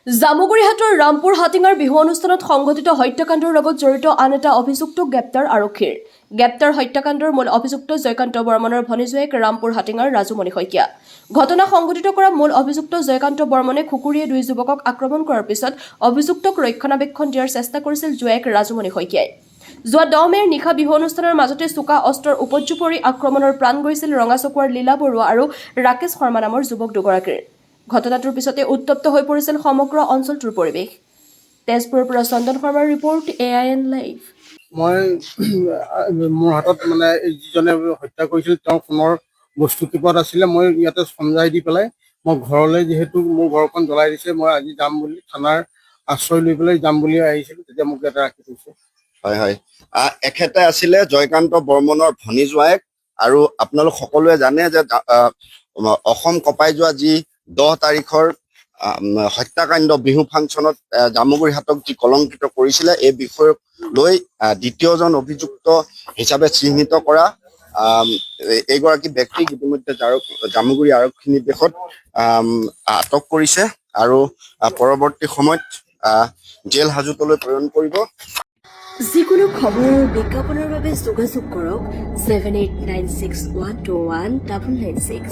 জামুগুৰিহাটৰ ৰামপুৰ হাটিঙাৰ বিহু অনুষ্ঠানত সংঘটিত হত্যাকাণ্ডৰ লগত জড়িত আন এটা অভিযুক্তক গ্ৰেপ্তাৰ আৰক্ষীৰ। গ্ৰেপ্তাৰ হত্যাকাণ্ডৰ মূল অভিযুক্ত জয়কান্ত বৰ্মনৰ ভনীজোৱাইক ৰামপুৰ হাটিঙাৰ ৰাজুমণি শইকীয়া। ঘটনা সংঘটিত কৰা মূল অভিযুক্ত জয়কান্ত বৰ্মনে খুকুৰীয়ে দুই যুৱকক আক্ৰমণ কৰাৰ পিছত অভিযুক্তক ৰক্ষণাবেক্ষণ দিয়াৰ চেষ্টা কৰিছিল জোৱাইক ৰাজুমণি শইকীয়াই। যোৱা 10 মে'ৰ নিশা বিহু অনুষ্ঠানৰ মাজতে চোকা অস্ত্ৰৰ উপযোগ কৰি আক্ৰমণৰ প্ৰাণ গৈছিল ৰঙাচকুৱাৰ লীলা বৰুৱা আৰু ৰাকেশ শৰ্মা নামৰ যুৱক দুগৰাকীৰ। ঘটনাটোৰ পিছতে উত্তপ্ত হৈ পৰিছিল সমগ্ৰ অঞ্চলটোৰ পৰিৱেশ। তেজপুৰৰ পৰা চন্দন শৰ্মাৰ ৰিপৰ্ট AIN লাইভ। মই মোৰ হাতত মানে যিজনে হত্যা কৰিছিল তেওঁৰ ফোনৰ বস্তু কিপত আছিলে। মই ইয়াতে সমজাই দি পেলাই মই ঘৰলৈ, যিহেতু মোৰ ঘৰখন জ্বলাই দিছে, মই আজি যাম বুলি থানাৰ আশ্ৰয় লৈ পেলাই যাম বুলি আহিছিলোঁ, তেতিয়া মোক ইয়াতে ৰাখি থৈছে। হয় হয়, এখেতে আছিলে জয়কান্ত বৰ্মনৰ ভনী জোৱাইক। আৰু আপোনালোক সকলোৱে জানে যে অসম কঁপাই যোৱা যি 10 তাৰিখৰ হত্যাকাণ্ড বিহু ফাংচনত জামুগুৰিহাটক যি কলংকিত কৰিছিলে, এই বিষয়ক লৈ দ্বিতীয়জন অভিযুক্ত হিচাপে চিহ্নিত কৰা এইগৰাকী ব্যক্তিক ইতিমধ্যে জামুগুৰি আৰক্ষী নিৰ্দেশত আটক কৰিছে আৰু পৰৱৰ্তী সময়ত জেল হাজতলৈ প্ৰেৰণ কৰিব। যিকোনো খবৰ আৰু বিজ্ঞাপনৰ বাবে যোগাযোগ কৰক 7896121996।